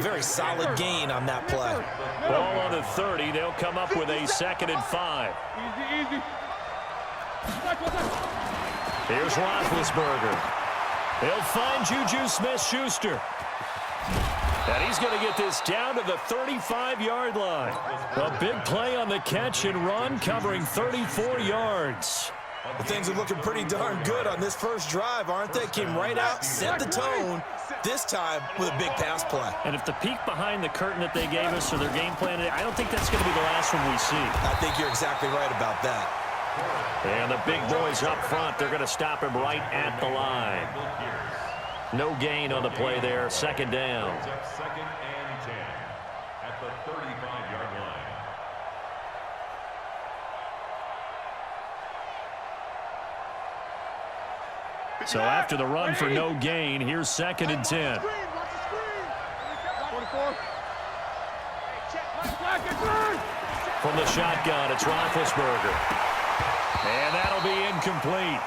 very solid gain on that play. Ball on the 30. They'll come up with a 2nd and 5. Easy. Here's Roethlisberger. He'll find Juju Smith-Schuster. And he's going to get this down to the 35-yard line. A big play on the catch and run, covering 34 yards. Well, things are looking pretty darn good on this first drive, aren't they? Came right out, set the tone, this time with a big pass play. And if the peek behind the curtain that they gave us or their game plan, I don't think that's going to be the last one we see. I think you're exactly right about that. And the big boys up front, they're going to stop him right at the line. No gain on the play there, 2nd down. 2nd and 10 at the 35-yard line. So after the run for no gain, here's 2nd and 10. From the shotgun, it's Roethlisberger. And that'll be incomplete.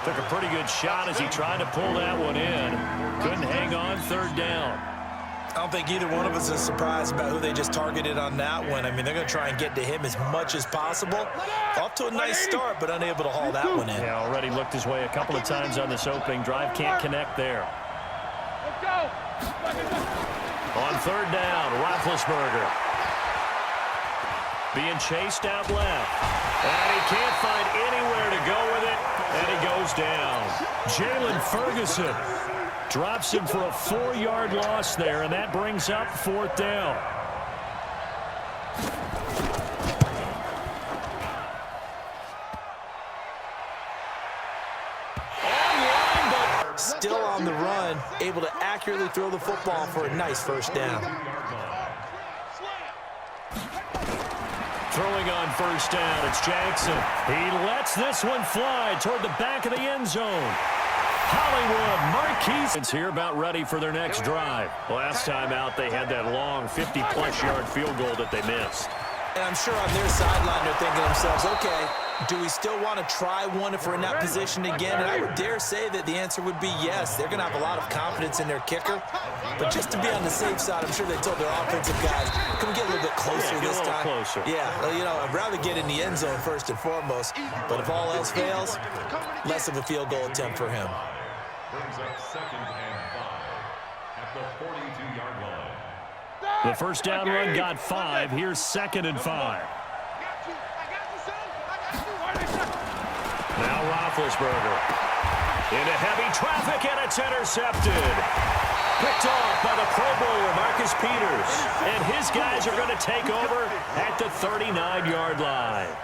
Took a pretty good shot as he tried to pull that one in. Couldn't hang on, 3rd down. I don't think either one of us is surprised about who they just targeted on that one. I mean, they're going to try and get to him as much as possible. Off to a nice start, but unable to haul that one in. Yeah, already looked his way a couple of times on this opening drive. Can't connect there. Let's go. On 3rd down, Roethlisberger. Being chased out left. And he can't find anywhere to go with it. And he goes down. Jalen Ferguson drops him for a 4-yard loss there, and that brings up 4th down. Online, but still on the run, able to accurately throw the football for a nice 1st down. Throwing on 1st down, it's Jackson. He lets this one fly toward the back of the end zone. Hollywood Marquise here about ready for their next drive. Last time out, they had that long 50-plus yard field goal that they missed. And I'm sure on their sideline they're thinking to themselves, okay, do we still want to try one if we're in that position again? And I would dare say that the answer would be yes. They're going to have a lot of confidence in their kicker. But just to be on the safe side, I'm sure they told their offensive guys, come get a little bit closer this time. Closer. Yeah, well, you know, I'd rather get in the end zone first and foremost. But if all else fails, less of a field goal attempt for him. Brings up 2nd and 5 at the 42-yard line. The 1st down run got 5. Here's 2nd and 5. Now Roethlisberger into heavy traffic, and it's intercepted. Picked off by the Pro Bowler Marcus Peters. And his guys are going to take over at the 39-yard line.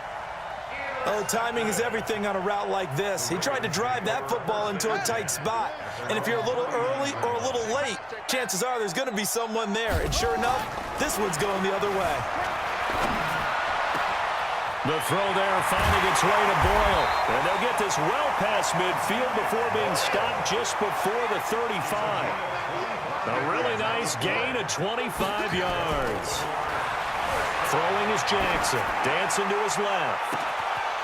Oh, timing is everything on a route like this. He tried to drive that football into a tight spot. And if you're a little early or a little late, chances are there's going to be someone there. And sure enough, this one's going the other way. The throw there finding its way to Boyle. And they'll get this well past midfield before being stopped just before the 35. A really nice gain of 25 yards. Throwing is Jackson. Dancing to his left.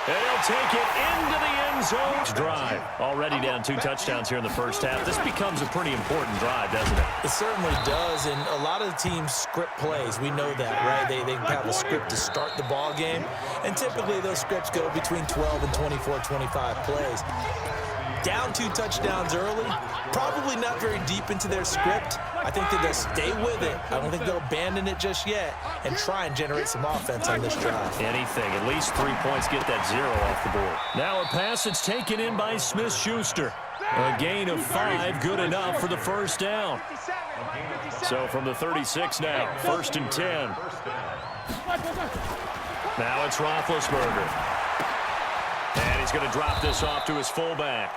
And he'll take it into the end zone. Drive. Already down 2 touchdowns here in the 1st half. This becomes a pretty important drive, doesn't it? It certainly does, and a lot of the teams script plays. We know that, right? They have a script to start the ball game, and typically those scripts go between 12 and 24, 25 plays. Down 2 touchdowns early, probably not very deep into their script. I think that they'll stay with it. I don't think they'll abandon it just yet and try and generate some offense on this drive. Anything, at least 3 points, get that 0 off the board. Now a pass that's taken in by Smith-Schuster. A gain of 5, good enough for the 1st down. So from the 36 now, 1st and 10. Now it's Roethlisberger. And he's going to drop this off to his fullback.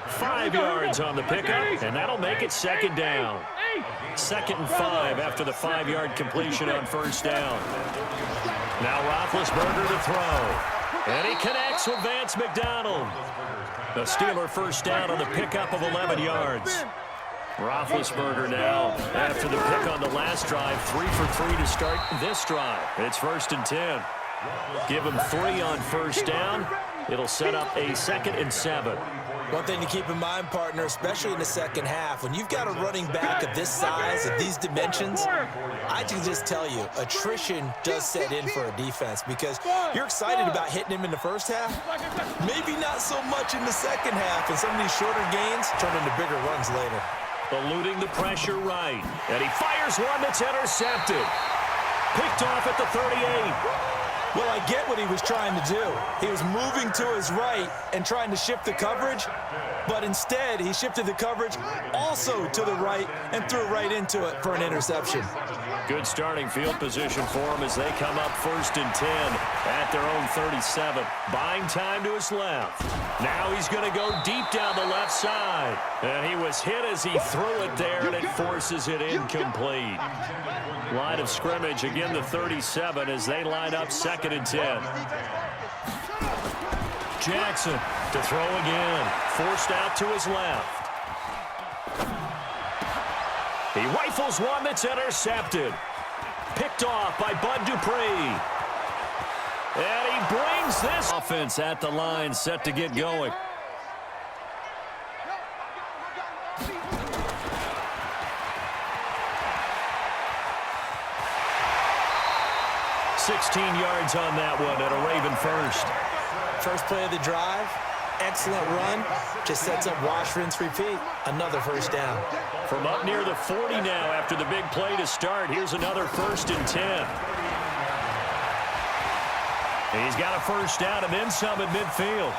5 yards on the pickup, and that'll make it 2nd down. 2nd and 5 after the 5-yard completion on 1st down. Now Roethlisberger to throw. And he connects with Vance McDonald. The Steeler 1st down on the pickup of 11 yards. Roethlisberger now, after the pick on the last drive, 3 for 3 to start this drive. It's 1st and 10. Give him 3 on 1st down. It'll set up a 2nd and 7. One thing to keep in mind, partner, especially in the second half, when you've got a running back of this size, of these dimensions, I can just tell you, attrition does set in for a defense because you're excited about hitting him in the first half, maybe not so much in the second half, and some of these shorter gains turn into bigger runs later. Eluding the pressure right, and he fires one that's intercepted. Picked off at the 38. Well, I get what he was trying to do. He was moving to his right and trying to shift the coverage, but instead he shifted the coverage also to the right and threw right into it for an interception. Good starting field position for him as they come up 1st and 10 at their own 37. Buying time to his left. Now he's going to go deep down the left side. And he was hit as he threw it there, and it forces it incomplete. Line of scrimmage, again the 37 as they line up 2nd and 10. Jackson to throw again. Forced out to his left. He rifles one that's intercepted. Picked off by Bud Dupree. And he brings this offense at the line, set to get going. $16 yards on that one and a Raven first. First play of the drive, excellent run, just sets up wash, rinse, repeat. Another first down. From up near the 40 now after the big play to start, here's another 1st and 10. He's got a first down and then some at midfield.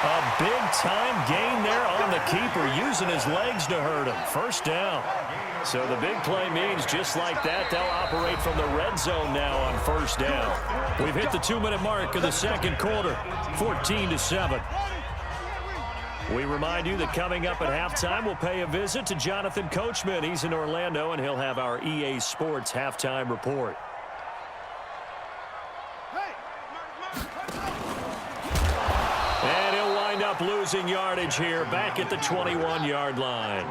A big-time gain there on the keeper, using his legs to hurt him. First down. So the big play means just like that, they'll operate from the red zone now on first down. We've hit the 2-minute mark of the second quarter, 14-7. We remind you that coming up at halftime, we'll pay a visit to Jonathan Coachman. He's in Orlando, and he'll have our EA Sports halftime report. And he'll wind up losing yardage here, back at the 21-yard line.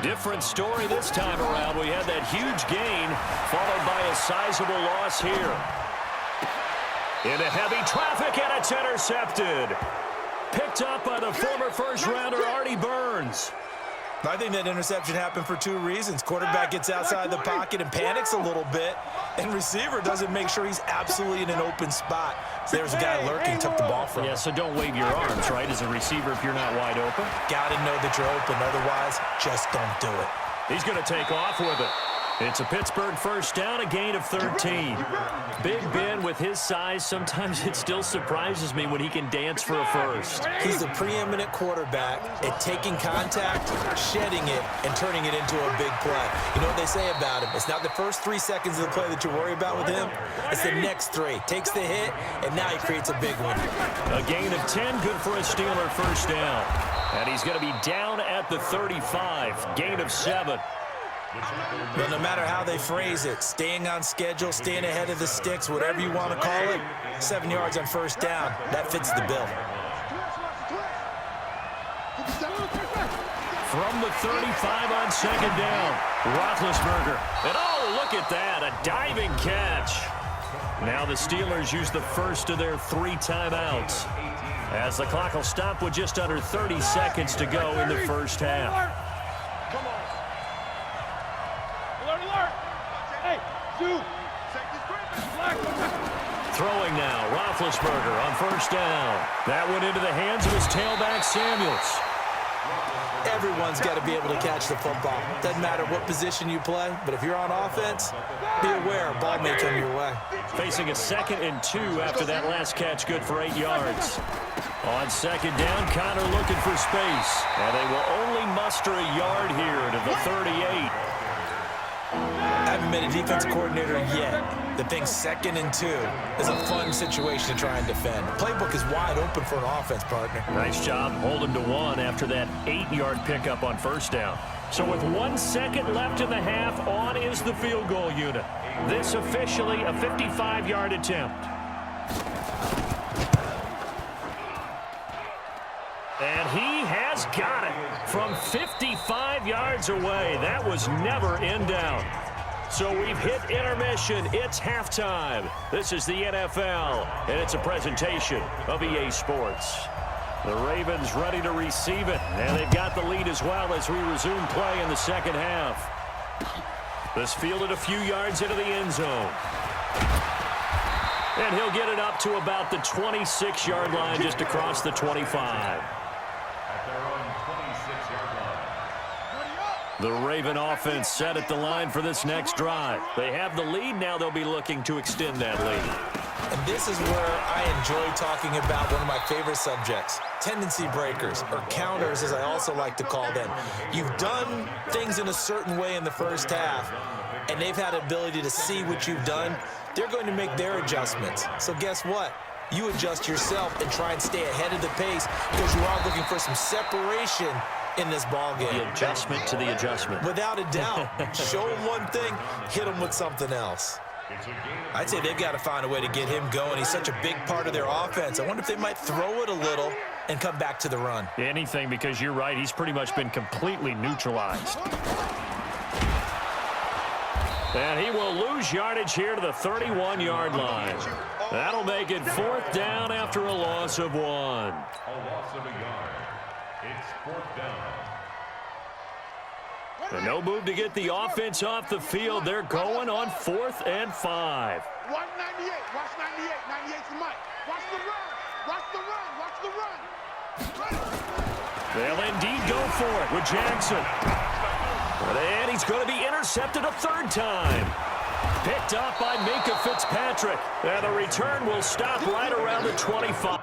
Different story this time around. We had that huge gain, followed by a sizable loss here. Into heavy traffic, and it's intercepted. Picked up by the former first-rounder, Artie Burns. I think that interception happened for 2 reasons. Quarterback gets outside the pocket and panics a little bit, and receiver doesn't make sure he's absolutely in an open spot. So there's a guy lurking, took the ball from him. Yeah, so don't wave your arms, right, as a receiver if you're not wide open. Got to know that you're open. Otherwise, just don't do it. He's going to take off with it. It's a Pittsburgh first down, a gain of 13. Big Ben with his size, sometimes it still surprises me when he can dance for a first. He's the preeminent quarterback at taking contact, shedding it, and turning it into a big play. You know what they say about him? It's not the first 3 seconds of the play that you worry about with him. It's the next 3. Takes the hit, and now he creates a big one. A gain of 10, good for a Steeler first down. And he's going to be down at the 35, gain of 7. But no matter how they phrase it, staying on schedule, staying ahead of the sticks, whatever you want to call it, 7 yards on first down, that fits the bill. From the 35 on second down, Roethlisberger. And oh, look at that, a diving catch. Now the Steelers use the first of their 3 timeouts, as the clock will stop with just under 30 seconds to go in the first half. Throwing now, Roethlisberger on first down. That went into the hands of his tailback, Samuels. Everyone's got to be able to catch the football. Doesn't matter what position you play, but if you're on offense, be aware a ball may come your way. Facing a 2nd and 2 after that last catch, good for 8 yards. On second down, Connor looking for space. And they will only muster a yard here to the 38. I haven't been a defense coordinator yet that thinks 2nd and 2 is a fun situation to try and defend. The playbook is wide open for an offense, partner. Nice job holding to 1 after that 8-yard pickup on first down. So with 1 second left in the half, on is the field goal unit. This officially a 55-yard attempt. And he has got it from 55 yards away. That was never in doubt. So we've hit intermission. It's halftime. This is the NFL, and it's a presentation of EA Sports. The Ravens ready to receive it, and they've got the lead as well as we resume play in the second half. This fielded a few yards into the end zone. And he'll get it up to about the 26-yard line, just across the 25. The Raven offense set at the line for this next drive. They have the lead. Now they'll be looking to extend that lead. And this is where I enjoy talking about one of my favorite subjects, tendency breakers, or counters as I also like to call them. You've done things in a certain way in the first half, and they've had the ability to see what you've done. They're going to make their adjustments. So guess what? You adjust yourself and try and stay ahead of the pace because you are looking for some separation in this ball game. The adjustment to the adjustment. Without a doubt. Show him one thing, hit him with something else. I'd say they've got to find a way to get him going. He's such a big part of their offense. I wonder if they might throw it a little and come back to the run. Anything, because you're right. He's pretty much been completely neutralized. And he will lose yardage here to the 31-yard line. That'll make it 4th down after a loss of 1. A loss of a yard. It's 4th down. And no move to get the offense off the field. They're going on 4th and 5. Watch 98. Watch 98. 98's the mic. Watch the run. Watch the run. Watch the run. They'll indeed go for it with Jackson. And he's going to be intercepted a 3rd time. Picked up by Minka Fitzpatrick. And the return will stop right around the 25.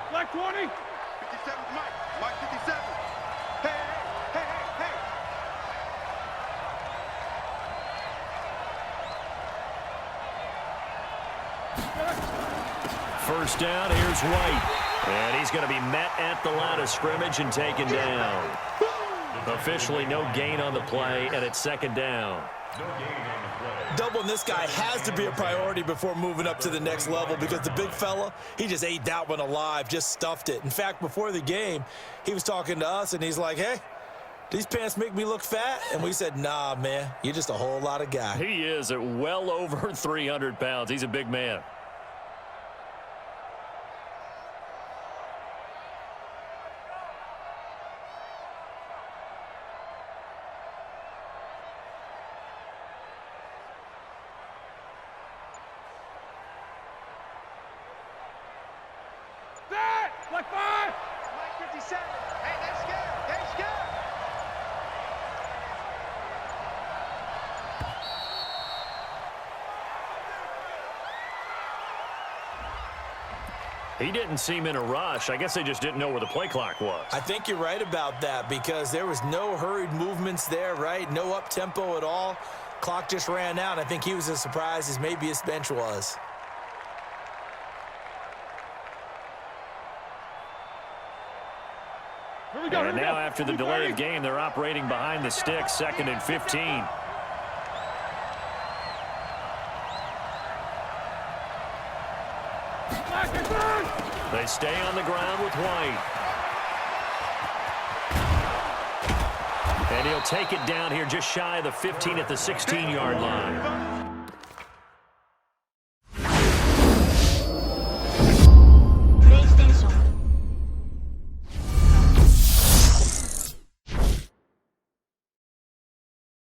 Black 20. 57 Mike. Mike 57. Hey, hey, hey, hey. First down, here's White. And he's going to be met at the line of scrimmage and taken down. Officially no gain on the play, and it's 2nd down. No gain on the play. Doubling this guy has to be a priority before moving up to the next level because the big fella, he just ate that one alive, just stuffed it. In fact, before the game, he was talking to us, and he's like, hey, these pants make me look fat? And we said, nah, man, you're just a whole lot of guy. He is at well over 300 pounds. He's a big man. Black 5. Mike 57. Hey, they're scared. They're scared. He didn't seem in a rush. I guess they just didn't know where the play clock was. I think you're right about that because there was no hurried movements there, right? No up-tempo at all. Clock just ran out. I think he was as surprised as maybe his bench was. And now after the delay of game, they're operating behind the sticks, 2nd and 15. They stay on the ground with White. And he'll take it down here just shy of the 15 at the 16-yard line.